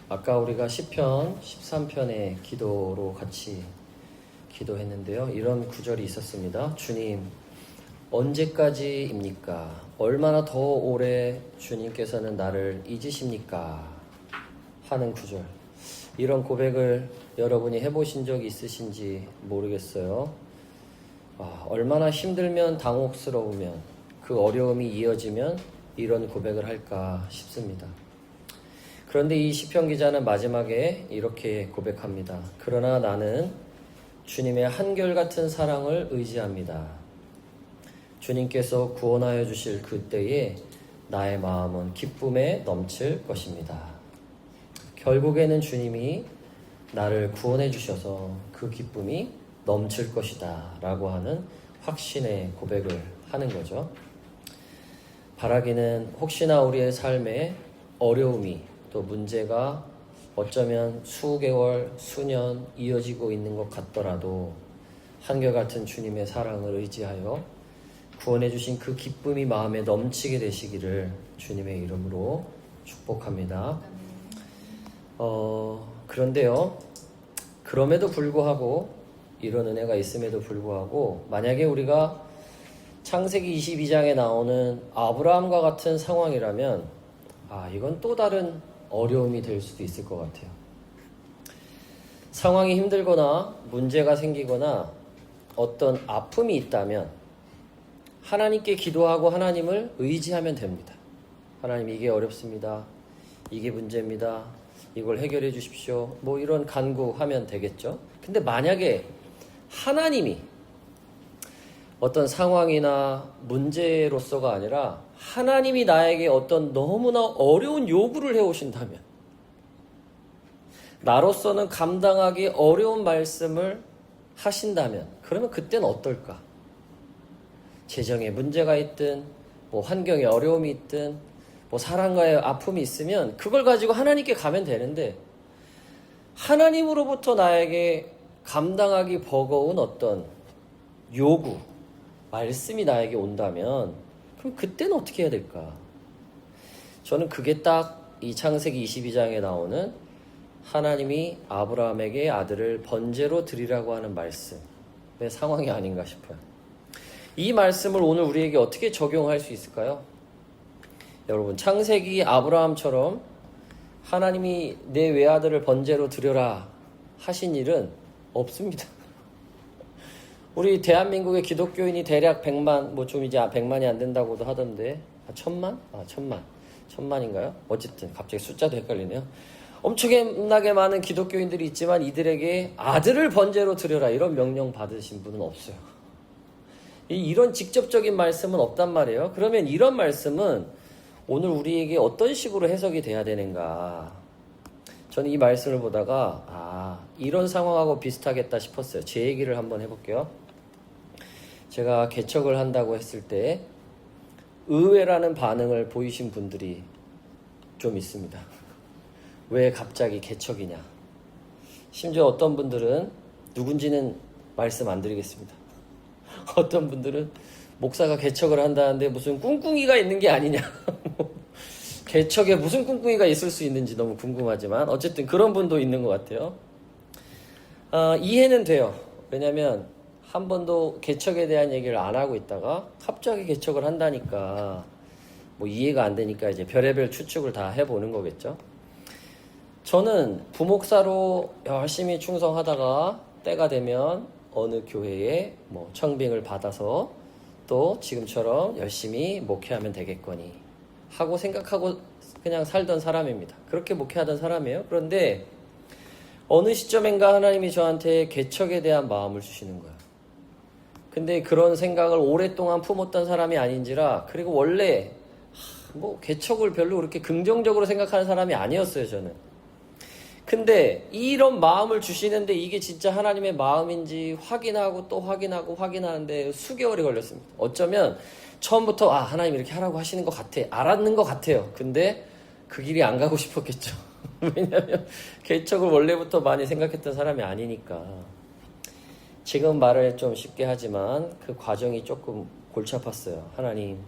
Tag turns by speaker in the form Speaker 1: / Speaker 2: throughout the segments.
Speaker 1: 아까 우리가 시편 13편의 기도로 같이 기도했는데요. 이런 구절이 있었습니다. 주님, 언제까지입니까? 얼마나 더 오래 주님께서는 나를 잊으십니까? 하는 구절. 이런 고백을 여러분이 해보신 적이 있으신지 모르겠어요. 얼마나 힘들면, 당혹스러우면, 그 어려움이 이어지면 이런 고백을 할까 싶습니다. 그런데 이 시편 기자는 마지막에 이렇게 고백합니다. 그러나 나는 주님의 한결같은 사랑을 의지합니다. 주님께서 구원하여 주실 그때에 나의 마음은 기쁨에 넘칠 것입니다. 결국에는 주님이 나를 구원해 주셔서 그 기쁨이 넘칠 것이다 라고 하는 확신의 고백을 하는 거죠. 바라기는 혹시나 우리의 삶에 어려움이 또 문제가 어쩌면 수개월, 수년 이어지고 있는 것 같더라도 한결같은 주님의 사랑을 의지하여 구원해 주신 그 기쁨이 마음에 넘치게 되시기를 주님의 이름으로 축복합니다. 그런데요, 그럼에도 불구하고, 이런 은혜가 있음에도 불구하고, 만약에 우리가 창세기 22장에 나오는 아브라함과 같은 상황이라면 이건 또 다른 어려움이 될 수도 있을 것 같아요. 상황이 힘들거나 문제가 생기거나 어떤 아픔이 있다면 하나님께 기도하고 하나님을 의지하면 됩니다. 하나님, 이게 어렵습니다. 이게 문제입니다. 이걸 해결해 주십시오. 뭐 이런 간구하면 되겠죠. 근데 만약에 하나님이 어떤 상황이나 문제로서가 아니라 하나님이 나에게 어떤 너무나 어려운 요구를 해오신다면, 나로서는 감당하기 어려운 말씀을 하신다면, 그러면 그때는 어떨까? 재정에 문제가 있든 뭐 환경에 어려움이 있든 뭐 사랑과의 아픔이 있으면 그걸 가지고 하나님께 가면 되는데, 하나님으로부터 나에게 감당하기 버거운 어떤 요구, 말씀이 나에게 온다면 그럼 그때는 어떻게 해야 될까? 저는 그게 딱 이 창세기 22장에 나오는 하나님이 아브라함에게 아들을 번제로 드리라고 하는 말씀의 상황이 아닌가 싶어요. 이 말씀을 오늘 우리에게 어떻게 적용할 수 있을까요? 여러분, 창세기 아브라함처럼 하나님이 내 외아들을 번제로 드려라 하신 일은 없습니다. 우리 대한민국의 기독교인이 대략 100만, 뭐 좀 이제 100만이 안 된다고도 하던데, 1000만? 1000만인가요? 어쨌든 갑자기 숫자도 헷갈리네요. 엄청나게 많은 기독교인들이 있지만 이들에게 아들을 번제로 드려라 이런 명령 받으신 분은 없어요. 이런 직접적인 말씀은 없단 말이에요. 그러면 이런 말씀은 오늘 우리에게 어떤 식으로 해석이 돼야 되는가? 저는 이 말씀을 보다가 이런 상황하고 비슷하겠다 싶었어요. 제 얘기를 한번 해볼게요. 제가 개척을 한다고 했을 때 의외라는 반응을 보이신 분들이 좀 있습니다. 왜 갑자기 개척이냐? 심지어 어떤 분들은, 누군지는 말씀 안 드리겠습니다. 어떤 분들은 목사가 개척을 한다는데 무슨 꿍꿍이가 있는 게 아니냐. 개척에 무슨 꿍꿍이가 있을 수 있는지 너무 궁금하지만 어쨌든 그런 분도 있는 것 같아요. 이해는 돼요. 왜냐면 한 번도 개척에 대한 얘기를 안 하고 있다가 갑자기 개척을 한다니까 뭐 이해가 안 되니까 이제 별의별 추측을 다 해보는 거겠죠. 저는 부목사로 열심히 충성하다가 때가 되면 어느 교회에 뭐 청빙을 받아서 또 지금처럼 열심히 목회하면 되겠거니 하고 생각하고 그냥 살던 사람입니다. 그렇게 목회하던 사람이에요. 그런데 어느 시점인가 하나님이 저한테 개척에 대한 마음을 주시는 거예요. 근데 그런 생각을 오랫동안 품었던 사람이 아닌지라, 그리고 원래 뭐 개척을 별로 그렇게 긍정적으로 생각하는 사람이 아니었어요, 저는. 근데 이런 마음을 주시는데 이게 진짜 하나님의 마음인지 확인하고 또 확인하고 확인하는데 수개월이 걸렸습니다. 어쩌면 처음부터 하나님 이렇게 하라고 하시는 것 같아, 알았는 것 같아요. 근데 그 길이 안 가고 싶었겠죠. 왜냐하면 개척을 원래부터 많이 생각했던 사람이 아니니까. 지금 말을 좀 쉽게 하지만 그 과정이 조금 골치 아팠어요. 하나님,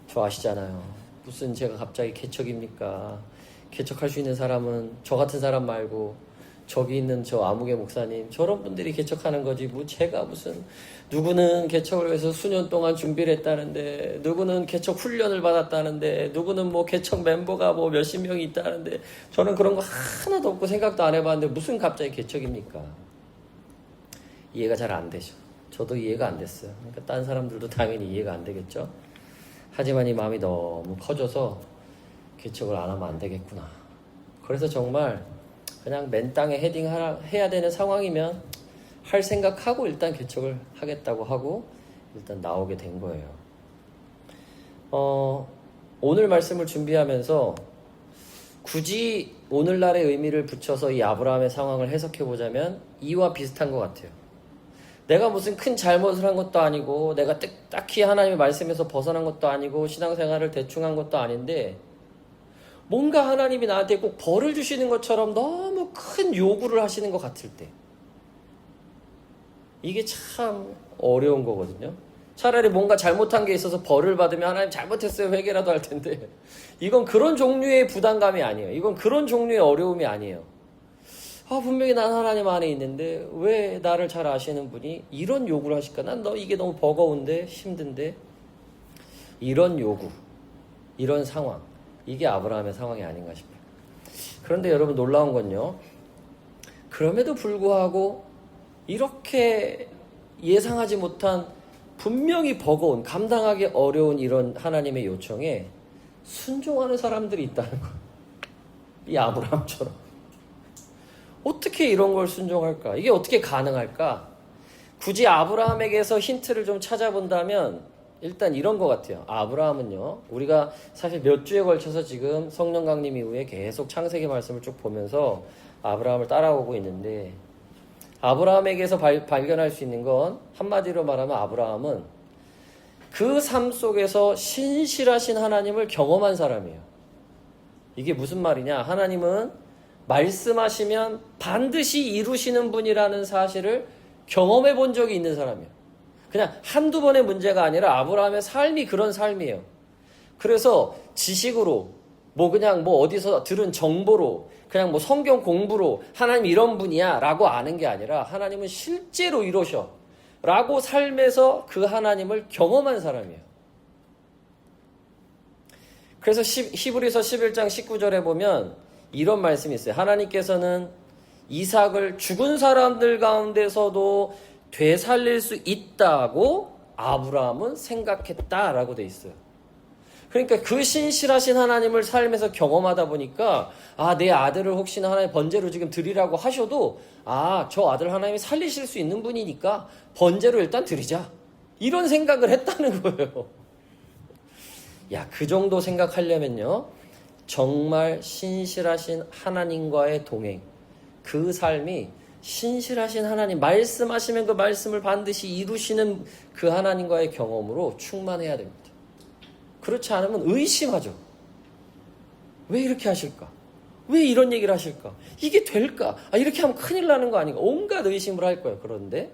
Speaker 1: 저 아시잖아요. 무슨 제가 갑자기 개척입니까? 개척할 수 있는 사람은 저 같은 사람 말고 저기 있는 저 아무개 목사님 저런 분들이 개척하는 거지 뭐 제가 무슨 누구는 개척을 위해서 수년 동안 준비를 했다는데 누구는 개척 훈련을 받았다는데 누구는 뭐 개척 멤버가 뭐 몇십 명이 있다는데 저는 그런 거 하나도 없고 생각도 안 해봤는데 무슨 갑자기 개척입니까? 이해가 잘 안 되죠. 저도 이해가 안 됐어요. 그러니까 딴 사람들도 당연히 이해가 안 되겠죠. 하지만 이 마음이 너무 커져서 개척을 안 하면 안 되겠구나. 그래서 정말 그냥 맨 땅에 헤딩해야 되는 상황이면 할 생각하고 일단 개척을 하겠다고 하고 일단 나오게 된 거예요. 오늘 말씀을 준비하면서 굳이 오늘날의 의미를 붙여서 이 아브라함의 상황을 해석해 보자면 이와 비슷한 것 같아요. 내가 무슨 큰 잘못을 한 것도 아니고 내가 딱히 하나님의 말씀에서 벗어난 것도 아니고 신앙생활을 대충 한 것도 아닌데 뭔가 하나님이 나한테 꼭 벌을 주시는 것처럼 너무 큰 요구를 하시는 것 같을 때 이게 참 어려운 거거든요. 차라리 뭔가 잘못한 게 있어서 벌을 받으면 하나님 잘못했어요 회개라도 할 텐데 이건 그런 종류의 부담감이 아니에요. 이건 그런 종류의 어려움이 아니에요. 분명히 난 하나님 안에 있는데 왜 나를 잘 아시는 분이 이런 요구를 하실까? 난 이게 너무 버거운데 힘든데 이런 요구, 이런 상황 이게 아브라함의 상황이 아닌가 싶어요. 그런데 여러분 놀라운 건요. 그럼에도 불구하고 이렇게 예상하지 못한 분명히 버거운 감당하기 어려운 이런 하나님의 요청에 순종하는 사람들이 있다는 거예요. 이 아브라함처럼. 어떻게 이런 걸 순종할까? 이게 어떻게 가능할까? 굳이 아브라함에게서 힌트를 좀 찾아본다면 일단 이런 것 같아요. 아브라함은요. 우리가 사실 몇 주에 걸쳐서 지금 성령 강림 이후에 계속 창세기 말씀을 쭉 보면서 아브라함을 따라오고 있는데 아브라함에게서 발견할 수 있는 건 한마디로 말하면 아브라함은 그 삶 속에서 신실하신 하나님을 경험한 사람이에요. 이게 무슨 말이냐? 하나님은 말씀하시면 반드시 이루시는 분이라는 사실을 경험해 본 적이 있는 사람이에요. 그냥 한두 번의 문제가 아니라 아브라함의 삶이 그런 삶이에요. 그래서 지식으로 그냥 어디서 들은 정보로 그냥 성경 공부로 하나님 이런 분이야 라고 아는 게 아니라 하나님은 실제로 이러셔 라고 삶에서 그 하나님을 경험한 사람이에요. 그래서 히브리서 11장 19절에 보면 이런 말씀이 있어요. 하나님께서는 이삭을 죽은 사람들 가운데서도 되살릴 수 있다고 아브라함은 생각했다라고 돼 있어요. 그러니까 그 신실하신 하나님을 삶에서 경험하다 보니까 내 아들을 혹시나 하나님 번제로 지금 드리라고 하셔도 저 아들 하나님이 살리실 수 있는 분이니까 번제로 일단 드리자 이런 생각을 했다는 거예요. 그 정도 생각하려면요 정말 신실하신 하나님과의 동행, 그 삶이 신실하신 하나님, 말씀하시면 그 말씀을 반드시 이루시는 그 하나님과의 경험으로 충만해야 됩니다. 그렇지 않으면 의심하죠. 왜 이렇게 하실까? 왜 이런 얘기를 하실까? 이게 될까? 이렇게 하면 큰일 나는 거 아닌가? 온갖 의심을 할 거예요. 그런데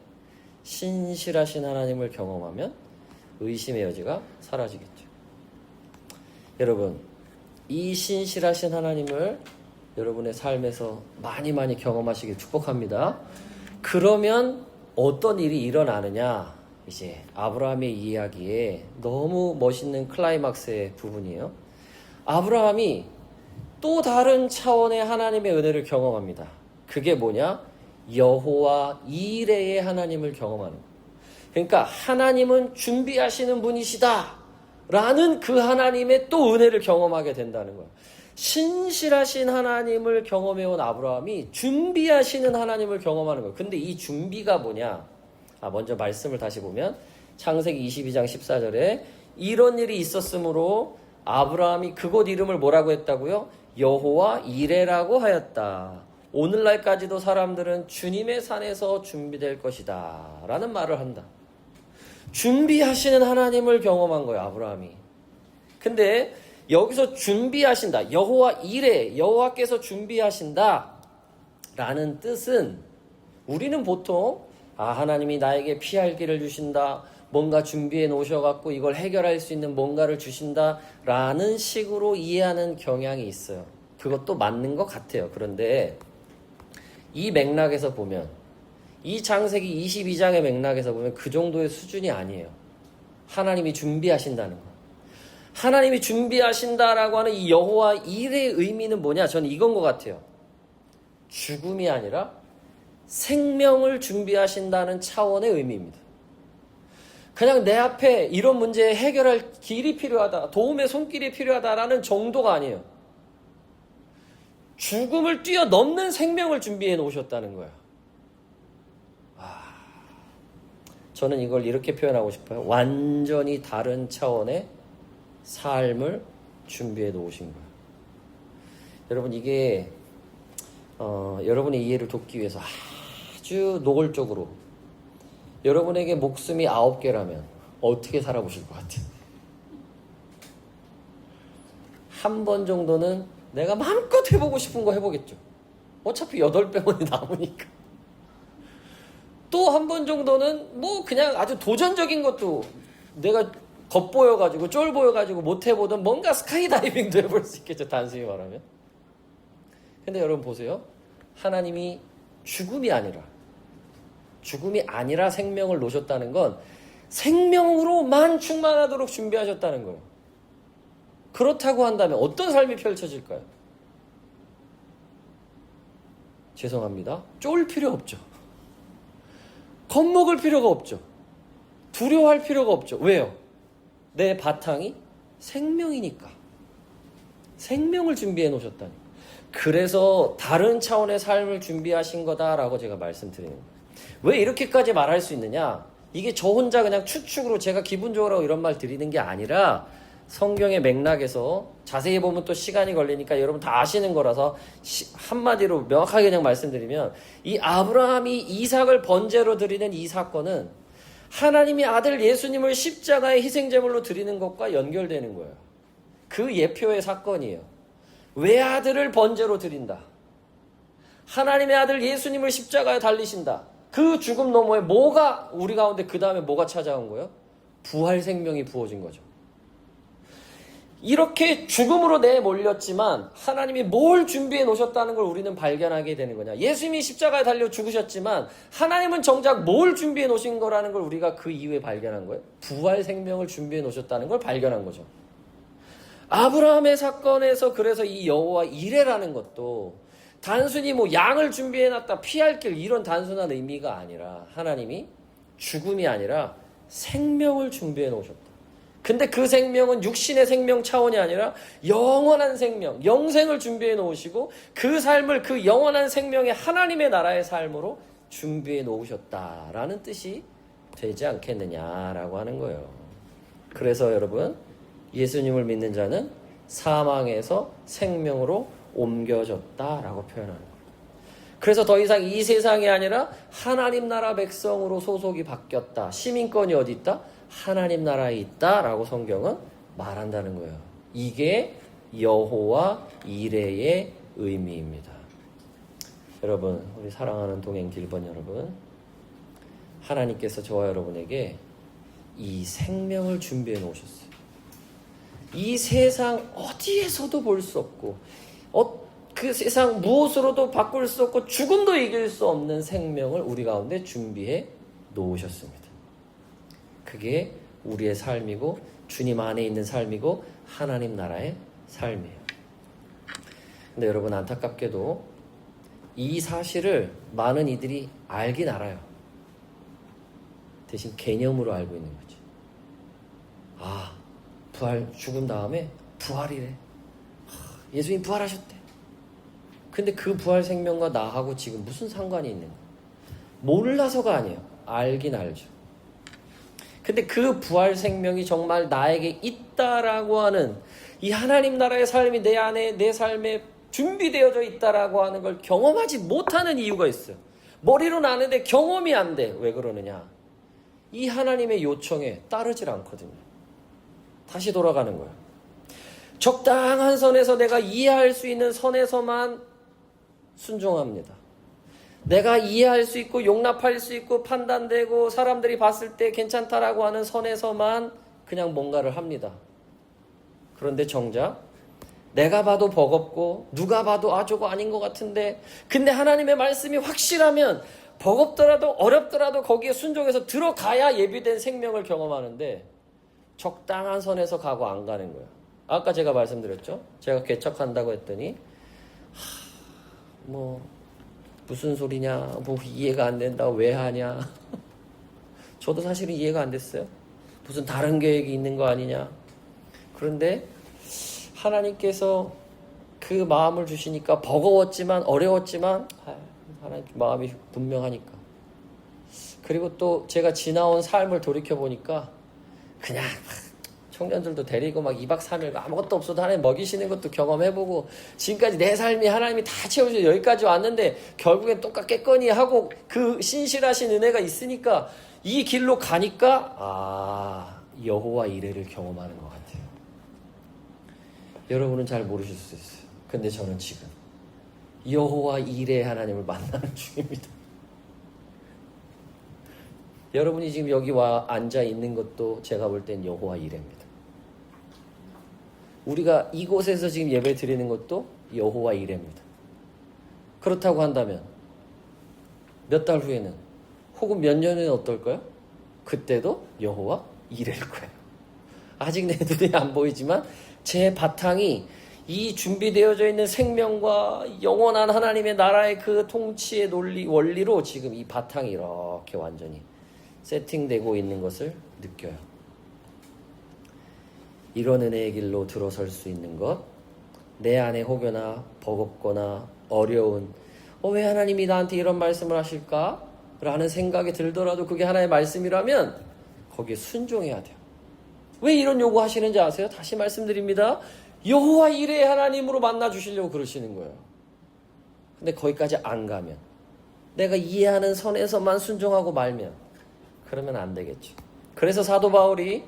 Speaker 1: 신실하신 하나님을 경험하면 의심의 여지가 사라지겠죠. 여러분, 이 신실하신 하나님을 여러분의 삶에서 많이 경험하시길 축복합니다. 그러면 어떤 일이 일어나느냐? 이제 아브라함의 이야기에 너무 멋있는 클라이막스의 부분이에요. 아브라함이 또 다른 차원의 하나님의 은혜를 경험합니다. 그게 뭐냐? 여호와 이레의 하나님을 경험하는 거예요. 그러니까 하나님은 준비하시는 분이시다 라는 그 하나님의 또 은혜를 경험하게 된다는 거예요. 신실하신 하나님을 경험해온 아브라함이 준비하시는 하나님을 경험하는 거예요. 근데 이 준비가 뭐냐? 먼저 말씀을 다시 보면 창세기 22장 14절에 이런 일이 있었으므로 아브라함이 그곳 이름을 뭐라고 했다고요? 여호와 이레라고 하였다. 오늘날까지도 사람들은 주님의 산에서 준비될 것이다 라는 말을 한다. 준비하시는 하나님을 경험한 거예요, 아브라함이. 근데 여기서 준비하신다. 여호와 이레, 여호와께서 준비하신다 라는 뜻은 우리는 보통 하나님이 나에게 피할 길을 주신다. 뭔가 준비해 놓으셔갖고 이걸 해결할 수 있는 뭔가를 주신다 라는 식으로 이해하는 경향이 있어요. 그것도 맞는 것 같아요. 그런데 이 맥락에서 보면, 이 창세기 22장의 맥락에서 보면 그 정도의 수준이 아니에요. 하나님이 준비하신다는 거. 하나님이 준비하신다라고 하는 이 여호와 일의 의미는 뭐냐? 저는 이건 것 같아요. 죽음이 아니라 생명을 준비하신다는 차원의 의미입니다. 그냥 내 앞에 이런 문제 해결할 길이 필요하다, 도움의 손길이 필요하다라는 정도가 아니에요. 죽음을 뛰어넘는 생명을 준비해 놓으셨다는 거예요. 저는 이걸 이렇게 표현하고 싶어요. 완전히 다른 차원의 삶을 준비해 놓으신 거예요. 여러분, 이게 여러분의 이해를 돕기 위해서 아주 노골적으로, 여러분에게 목숨이 9개라면 어떻게 살아보실 것 같아요? 한 번 정도는 내가 마음껏 해보고 싶은 거 해보겠죠. 어차피 8병원이 남으니까. 또 한 번 정도는 뭐 그냥 아주 도전적인 것도, 내가 겉보여가지고 쫄보여가지고 못해보던 뭔가 스카이다이빙도 해볼 수 있겠죠, 단순히 말하면. 근데 여러분 보세요. 하나님이 죽음이 아니라 생명을 놓으셨다는 건 생명으로만 충만하도록 준비하셨다는 거예요. 그렇다고 한다면 어떤 삶이 펼쳐질까요? 죄송합니다. 쫄 필요 없죠. 겁먹을 필요가 없죠. 두려워할 필요가 없죠. 왜요? 내 바탕이 생명이니까. 생명을 준비해 놓으셨다니까. 그래서 다른 차원의 삶을 준비하신 거다라고 제가 말씀드리는 거예요. 왜 이렇게까지 말할 수 있느냐? 이게 저 혼자 그냥 추측으로 제가 기분적으로 이런 말 드리는 게 아니라 성경의 맥락에서 자세히 보면 또 시간이 걸리니까 여러분 다 아시는 거라서 한마디로 명확하게 그냥 말씀드리면, 이 아브라함이 이삭을 번제로 드리는 이 사건은 하나님이 아들 예수님을 십자가의 희생제물로 드리는 것과 연결되는 거예요. 그 예표의 사건이에요. 외아들을 번제로 드린다. 하나님의 아들 예수님을 십자가에 달리신다. 그 죽음 너머에 뭐가 우리 가운데 그 다음에 뭐가 찾아온 거예요? 부활 생명이 부어진 거죠. 이렇게 죽음으로 내몰렸지만 하나님이 뭘 준비해 놓으셨다는 걸 우리는 발견하게 되는 거냐. 예수님이 십자가에 달려 죽으셨지만 하나님은 정작 뭘 준비해 놓으신 거라는 걸 우리가 그 이후에 발견한 거예요. 부활 생명을 준비해 놓으셨다는 걸 발견한 거죠. 아브라함의 사건에서 그래서 이 여호와 이레라는 것도 단순히 뭐 양을 준비해놨다, 피할 길, 이런 단순한 의미가 아니라 하나님이 죽음이 아니라 생명을 준비해 놓으셨다. 근데 그 생명은 육신의 생명 차원이 아니라 영원한 생명, 영생을 준비해 놓으시고 그 삶을 그 영원한 생명의 하나님의 나라의 삶으로 준비해 놓으셨다라는 뜻이 되지 않겠느냐라고 하는 거예요. 그래서 여러분, 예수님을 믿는 자는 사망에서 생명으로 옮겨졌다라고 표현하는 거예요. 그래서 더 이상 이 세상이 아니라 하나님 나라 백성으로 소속이 바뀌었다. 시민권이 어디 있다? 하나님 나라에 있다라고 성경은 말한다는 거예요. 이게 여호와 이레의 의미입니다. 여러분, 우리 사랑하는 동행 길번 여러분, 하나님께서 저와 여러분에게 이 생명을 준비해 놓으셨어요. 이 세상 어디에서도 볼 수 없고 그 세상 무엇으로도 바꿀 수 없고 죽음도 이길 수 없는 생명을 우리 가운데 준비해 놓으셨습니다. 그게 우리의 삶이고 주님 안에 있는 삶이고 하나님 나라의 삶이에요. 근데 여러분, 안타깝게도 이 사실을 많은 이들이 알긴 알아요. 대신 개념으로 알고 있는 거지. 부활, 죽은 다음에 부활이래. 예수님 부활하셨대. 근데 그 부활 생명과 나하고 지금 무슨 상관이 있는 거야? 몰라서가 아니에요. 알긴 알죠. 근데 그 부활 생명이 정말 나에게 있다라고 하는 이 하나님 나라의 삶이 내 안에, 내 삶에 준비되어져 있다라고 하는 걸 경험하지 못하는 이유가 있어요. 머리로는 아는데 경험이 안 돼. 왜 그러느냐? 이 하나님의 요청에 따르질 않거든요. 다시 돌아가는 거예요. 적당한 선에서 내가 이해할 수 있는 선에서만 순종합니다. 내가 이해할 수 있고 용납할 수 있고 판단되고 사람들이 봤을 때 괜찮다라고 하는 선에서만 그냥 뭔가를 합니다. 그런데 정작 내가 봐도 버겁고 누가 봐도 저거 아닌 것 같은데, 근데 하나님의 말씀이 확실하면 버겁더라도 어렵더라도 거기에 순종해서 들어가야 예비된 생명을 경험하는데 적당한 선에서 가고 안 가는 거야. 아까 제가 말씀드렸죠. 제가 개척한다고 했더니 뭐 무슨 소리냐, 뭐 이해가 안 된다, 왜 하냐. 저도 사실은 이해가 안 됐어요. 무슨 다른 계획이 있는 거 아니냐. 그런데 하나님께서 그 마음을 주시니까 버거웠지만 어려웠지만 하나님 마음이 분명하니까. 그리고 또 제가 지나온 삶을 돌이켜보니까 그냥 청년들도 데리고 막 2박 3일 아무것도 없어도 하나님 먹이시는 것도 경험해보고 지금까지 내 삶이 하나님이 다 채우셔서 여기까지 왔는데 결국엔 똑같겠거니 하고 그 신실하신 은혜가 있으니까 이 길로 가니까 여호와 이레를 경험하는 것 같아요. 여러분은 잘 모르실 수 있어요. 근데 저는 지금 여호와 이레 하나님을 만나는 중입니다. 여러분이 지금 여기 와 앉아 있는 것도 제가 볼 땐 여호와 이레입니다. 우리가 이곳에서 지금 예배 드리는 것도 여호와 이레입니다. 그렇다고 한다면 몇 달 후에는 혹은 몇 년 후에는 어떨까요? 그때도 여호와 이레일 거예요. 아직 내 눈에 안 보이지만 제 바탕이 이 준비되어져 있는 생명과 영원한 하나님의 나라의 그 통치의 논리, 원리로 지금 이 바탕이 이렇게 완전히 세팅되고 있는 것을 느껴요. 이런 은혜의 길로 들어설 수 있는 것, 내 안에 혹여나 버겁거나 어려운 왜 하나님이 나한테 이런 말씀을 하실까? 라는 생각이 들더라도 그게 하나의 말씀이라면 거기에 순종해야 돼요. 왜 이런 요구하시는지 아세요? 다시 말씀드립니다. 여호와 이레의 하나님으로 만나 주시려고 그러시는 거예요. 근데 거기까지 안 가면, 내가 이해하는 선에서만 순종하고 말면 그러면 안 되겠죠. 그래서 사도 바울이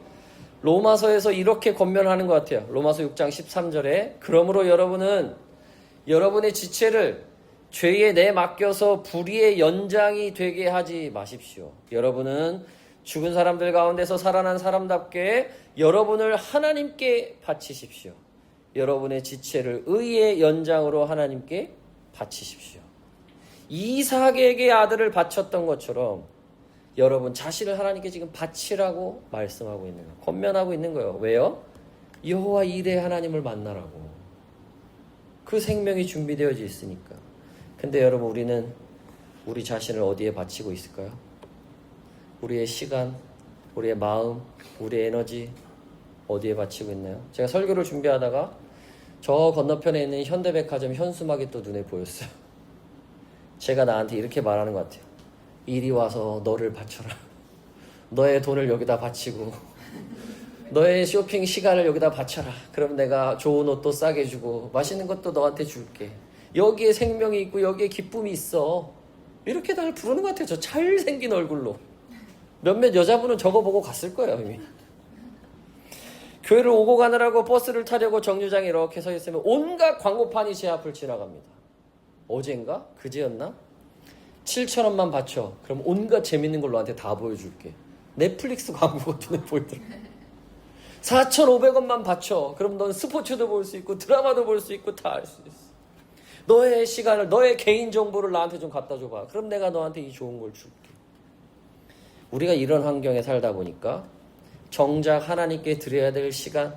Speaker 1: 로마서에서 이렇게 권면하는 것 같아요. 로마서 6장 13절에 그러므로 여러분은 여러분의 지체를 죄에 내맡겨서 불의의 연장이 되게 하지 마십시오. 여러분은 죽은 사람들 가운데서 살아난 사람답게 여러분을 하나님께 바치십시오. 여러분의 지체를 의의 연장으로 하나님께 바치십시오. 이삭에게 아들을 바쳤던 것처럼 여러분 자신을 하나님께 지금 바치라고 말씀하고 있는 거예요. 권면하고 있는 거예요. 왜요? 여호와 이레 하나님을 만나라고. 그 생명이 준비되어져 있으니까. 근데 여러분 우리는 우리 자신을 어디에 바치고 있을까요? 우리의 시간, 우리의 마음, 우리의 에너지 어디에 바치고 있나요? 제가 설교를 준비하다가 저 건너편에 있는 현대백화점 현수막이 또 눈에 보였어요. 제가 나한테 이렇게 말하는 것 같아요. 이리 와서 너를 바쳐라. 너의 돈을 여기다 바치고 너의 쇼핑 시간을 여기다 바쳐라. 그럼 내가 좋은 옷도 싸게 주고 맛있는 것도 너한테 줄게. 여기에 생명이 있고 여기에 기쁨이 있어. 이렇게 날 부르는 것 같아요. 저 잘생긴 얼굴로. 몇몇 여자분은 저거 보고 갔을 거예요 이미. 교회를 오고 가느라고 버스를 타려고 정류장에 이렇게 서 있으면 온갖 광고판이 제 앞을 지나갑니다. 어젠가? 그제였나? 7,000원만 바쳐. 그럼 온갖 재밌는 걸 너한테 다 보여줄게. 넷플릭스 광고가 눈에 보이더라. 4,500원만 바쳐. 그럼 넌 스포츠도 볼 수 있고 드라마도 볼 수 있고 다 알 수 있어. 너의 시간을, 너의 개인정보를 나한테 좀 갖다 줘봐. 그럼 내가 너한테 이 좋은 걸 줄게. 우리가 이런 환경에 살다 보니까 정작 하나님께 드려야 될 시간,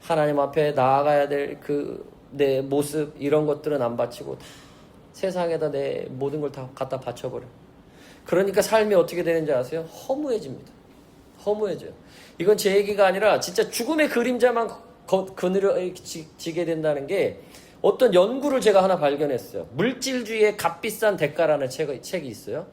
Speaker 1: 하나님 앞에 나아가야 될 내 모습, 이런 것들은 안 바치고 다 세상에다 내 모든 걸 다 갖다 바쳐버려. 그러니까 삶이 어떻게 되는지 아세요? 허무해집니다. 허무해져요. 이건 제 얘기가 아니라 진짜 죽음의 그림자만 그늘지게 된다는 게 어떤 연구를 제가 하나 발견했어요. 물질주의의 값비싼 대가라는 책이 있어요.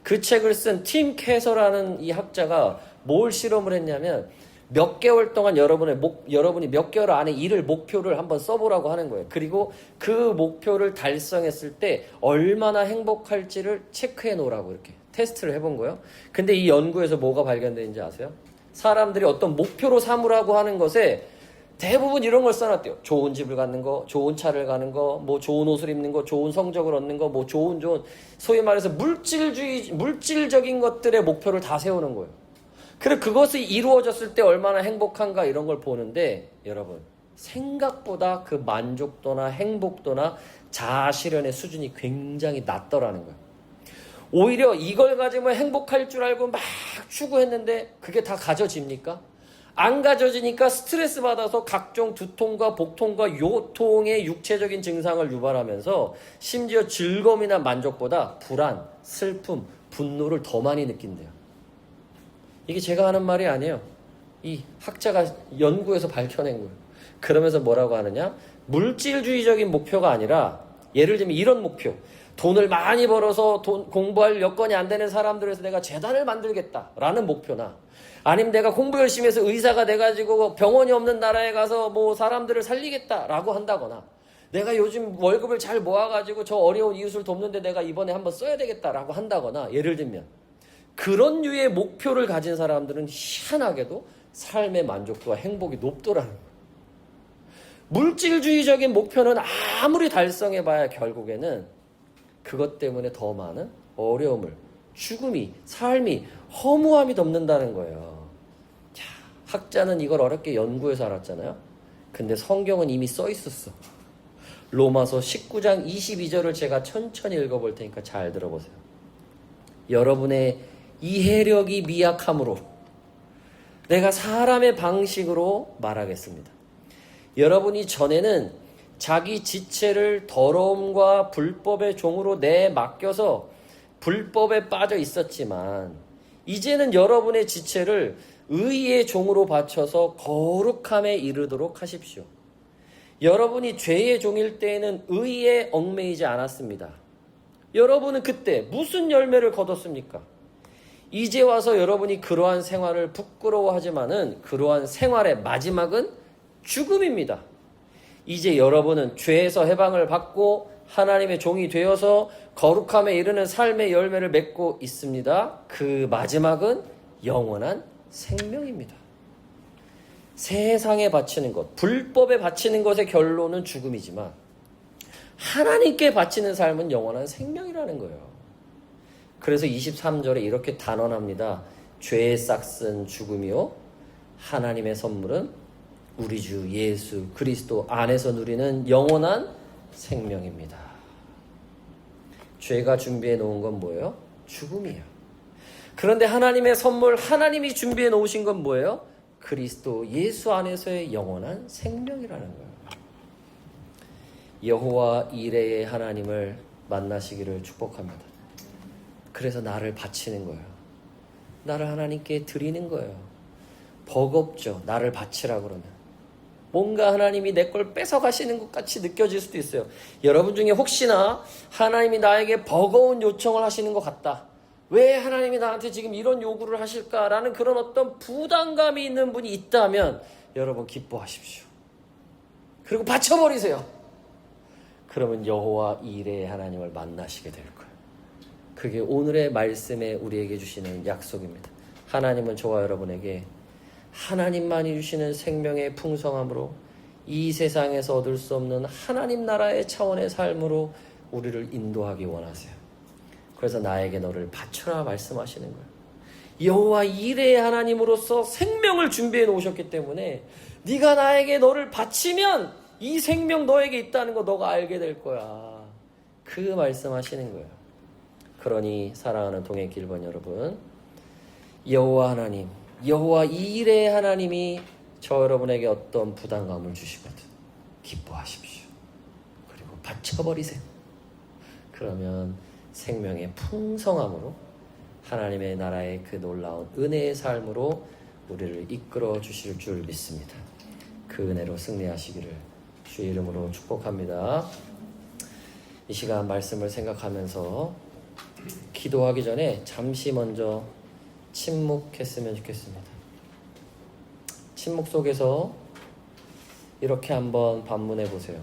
Speaker 1: 그 책을 쓴 팀 캐서라는 이 학자가 뭘 실험을 했냐면 몇 개월 동안 여러분이 몇 개월 안에 일을 목표를 한번 써보라고 하는 거예요. 그리고 그 목표를 달성했을 때 얼마나 행복할지를 체크해 놓으라고 이렇게 테스트를 해본 거예요. 근데 이 연구에서 뭐가 발견되는지 아세요? 사람들이 어떤 목표로 삼으라고 하는 것에 대부분 이런 걸 써놨대요. 좋은 집을 갖는 거, 좋은 차를 가는 거, 뭐 좋은 옷을 입는 거, 좋은 성적을 얻는 거, 뭐 좋은 소위 말해서 물질적인 것들의 목표를 다 세우는 거예요. 그리고 그것이 이루어졌을 때 얼마나 행복한가 이런 걸 보는데 여러분 생각보다 그 만족도나 행복도나 자아 실현의 수준이 굉장히 낮더라는 거예요. 오히려 이걸 가지면 행복할 줄 알고 막 추구했는데 그게 다 가져집니까? 안 가져지니까 스트레스 받아서 각종 두통과 복통과 요통의 육체적인 증상을 유발하면서 심지어 즐거움이나 만족보다 불안, 슬픔, 분노를 더 많이 느낀대요. 이게 제가 하는 말이 아니에요. 이 학자가 연구해서 밝혀낸 거예요. 그러면서 뭐라고 하느냐? 물질주의적인 목표가 아니라 예를 들면 이런 목표. 돈을 많이 벌어서 공부할 여건이 안 되는 사람들에서 내가 재단을 만들겠다라는 목표나 아니면 내가 공부 열심히 해서 의사가 돼가지고 병원이 없는 나라에 가서 뭐 사람들을 살리겠다라고 한다거나 내가 요즘 월급을 잘 모아가지고 저 어려운 이웃을 돕는데 내가 이번에 한번 써야 되겠다라고 한다거나 예를 들면 그런 류의 목표를 가진 사람들은 희한하게도 삶의 만족도와 행복이 높더라는 거예요. 물질주의적인 목표는 아무리 달성해봐야 결국에는 그것 때문에 더 많은 어려움을, 죽음이, 삶이, 허무함이 덮는다는 거예요. 자, 학자는 이걸 어렵게 연구해서 알았잖아요. 근데 성경은 이미 써 있었어. 로마서 19장 22절을 제가 천천히 읽어볼 테니까 잘 들어보세요. 여러분의 이해력이 미약함으로 내가 사람의 방식으로 말하겠습니다. 여러분이 전에는 자기 지체를 더러움과 불법의 종으로 내맡겨서 불법에 빠져 있었지만 이제는 여러분의 지체를 의의 종으로 바쳐서 거룩함에 이르도록 하십시오. 여러분이 죄의 종일 때에는 의에 얽매이지 않았습니다. 여러분은 그때 무슨 열매를 거뒀습니까? 이제 와서 여러분이 그러한 생활을 부끄러워하지만은 그러한 생활의 마지막은 죽음입니다. 이제 여러분은 죄에서 해방을 받고 하나님의 종이 되어서 거룩함에 이르는 삶의 열매를 맺고 있습니다. 그 마지막은 영원한 생명입니다. 세상에 바치는 것, 불법에 바치는 것의 결론은 죽음이지만 하나님께 바치는 삶은 영원한 생명이라는 거예요. 그래서 23절에 이렇게 단언합니다. 죄의 싹은 죽음이요 하나님의 선물은 우리 주 예수 그리스도 안에서 누리는 영원한 생명입니다. 죄가 준비해 놓은 건 뭐예요? 죽음이에요. 그런데 하나님의 선물, 하나님이 준비해 놓으신 건 뭐예요? 그리스도 예수 안에서의 영원한 생명이라는 거예요. 여호와 이레의 하나님을 만나시기를 축복합니다. 그래서 나를 바치는 거예요. 나를 하나님께 드리는 거예요. 버겁죠. 나를 바치라 그러면. 뭔가 하나님이 내 걸 뺏어가시는 것 같이 느껴질 수도 있어요. 여러분 중에 혹시나 하나님이 나에게 버거운 요청을 하시는 것 같다. 왜 하나님이 나한테 지금 이런 요구를 하실까라는 그런 어떤 부담감이 있는 분이 있다면 여러분 기뻐하십시오. 그리고 바쳐버리세요. 그러면 여호와 이레의 하나님을 만나시게 될 거예요. 그게 오늘의 말씀에 우리에게 주시는 약속입니다. 하나님은 저와 여러분에게 하나님만이 주시는 생명의 풍성함으로 이 세상에서 얻을 수 없는 하나님 나라의 차원의 삶으로 우리를 인도하기 원하세요. 그래서 나에게 너를 바쳐라 말씀하시는 거예요. 여호와 이레의 하나님으로서 생명을 준비해 놓으셨기 때문에 네가 나에게 너를 바치면 이 생명 너에게 있다는 거 너가 알게 될 거야. 그 말씀하시는 거예요. 그러니 사랑하는 동행 길번 여러분, 여호와 하나님, 여호와 이레의 하나님이 저 여러분에게 어떤 부담감을 주시거든 기뻐하십시오. 그리고 바쳐버리세요. 그러면 생명의 풍성함으로 하나님의 나라의 그 놀라운 은혜의 삶으로 우리를 이끌어 주실 줄 믿습니다. 그 은혜로 승리하시기를 주의 이름으로 축복합니다. 이 시간 말씀을 생각하면서 기도하기 전에 잠시 먼저 침묵했으면 좋겠습니다. 침묵 속에서 이렇게 한번 반문해 보세요.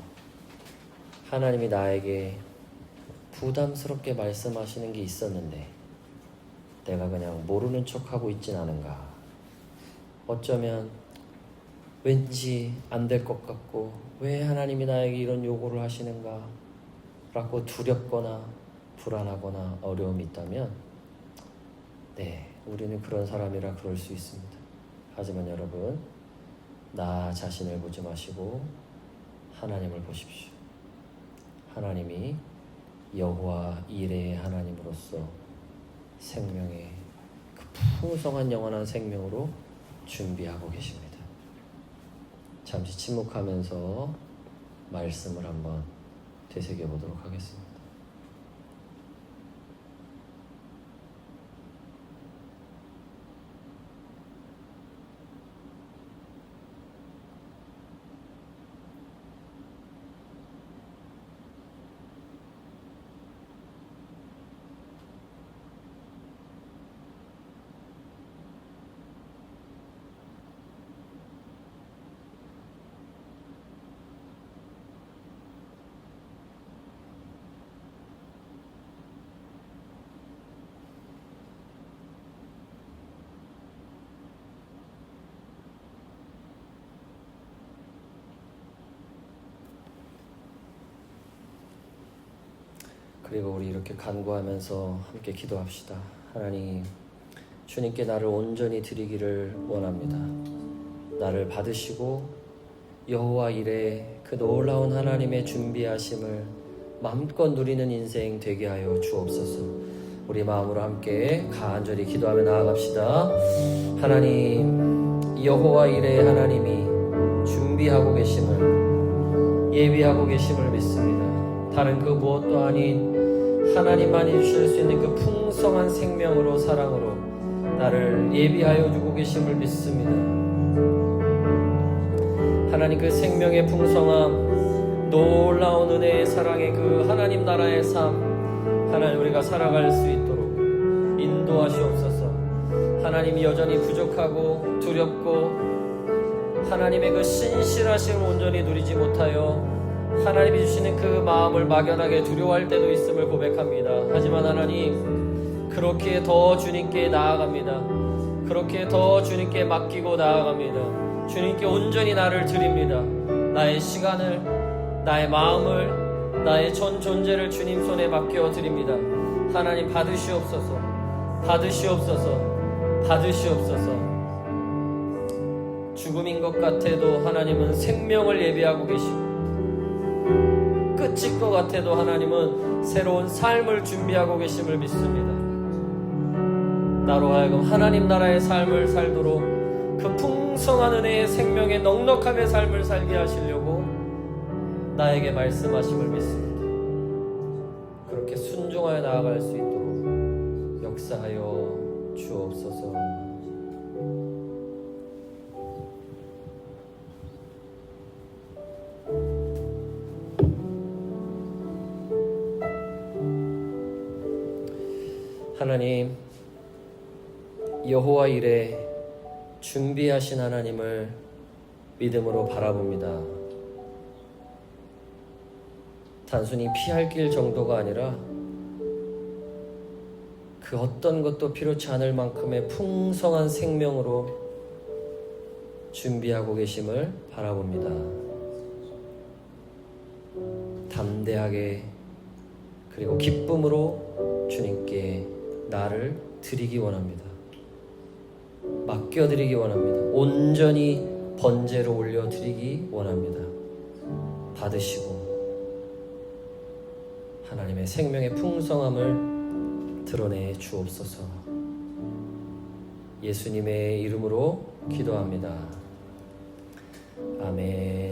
Speaker 1: 하나님이 나에게 부담스럽게 말씀하시는 게 있었는데 내가 그냥 모르는 척하고 있진 않은가? 어쩌면 왠지 안 될 것 같고 왜 하나님이 나에게 이런 요구를 하시는가? 라고 두렵거나 불안하거나 어려움이 있다면 네, 우리는 그런 사람이라 그럴 수 있습니다. 하지만 여러분, 나 자신을 보지 마시고 하나님을 보십시오. 하나님이 여호와 이레의 하나님으로서 생명의 그 풍성한 영원한 생명으로 준비하고 계십니다. 잠시 침묵하면서 말씀을 한번 되새겨 보도록 하겠습니다. 그리고 우리 이렇게 간구하면서 함께 기도합시다. 하나님, 주님께 나를 온전히 드리기를 원합니다. 나를 받으시고 여호와 이레 그 놀라운 하나님의 준비하심을 마음껏 누리는 인생 되게 하여 주옵소서. 우리 마음으로 함께 간절히 기도하며 나아갑시다. 하나님, 여호와 이레의 하나님이 준비하고 계심을, 예비하고 계심을 믿습니다. 다른 그 무엇도 아닌 하나님만이 주실 수 있는 그 풍성한 생명으로, 사랑으로 나를 예비하여 주고 계심을 믿습니다. 하나님, 그 생명의 풍성함, 놀라운 은혜의 사랑의 그 하나님 나라의 삶, 하나님 우리가 살아갈 수 있도록 인도하시옵소서. 하나님이 여전히 부족하고 두렵고 하나님의 그 신실하심을 온전히 누리지 못하여 하나님이 주시는 그 마음을 막연하게 두려워할 때도 있음을 고백합니다. 하지만 하나님, 그렇게 더 주님께 나아갑니다. 그렇게 더 주님께 맡기고 나아갑니다. 주님께 온전히 나를 드립니다. 나의 시간을, 나의 마음을, 나의 전 존재를 주님 손에 맡겨 드립니다. 하나님, 받으시옵소서. 받으시옵소서. 받으시옵소서. 죽음인 것 같아도 하나님은 생명을 예비하고 계시고, 끝일 것 같아도 하나님은 새로운 삶을 준비하고 계심을 믿습니다. 나로 하여금 하나님 나라의 삶을 살도록 그 풍성한 은혜의 생명의 넉넉함의 삶을 살게 하시려고 나에게 말씀하심을 믿습니다. 그렇게 순종하여 나아갈 수 있도록 역사하여 주옵소서. 하나님, 여호와 이레 준비하신 하나님을 믿음으로 바라봅니다. 단순히 피할 길 정도가 아니라 그 어떤 것도 필요치 않을 만큼의 풍성한 생명으로 준비하고 계심을 바라봅니다. 담대하게 그리고 기쁨으로 주님께 나를 드리기 원합니다. 맡겨드리기 원합니다. 온전히 번제로 올려드리기 원합니다. 받으시고 하나님의 생명의 풍성함을 드러내 주옵소서. 예수님의 이름으로 기도합니다. 아멘.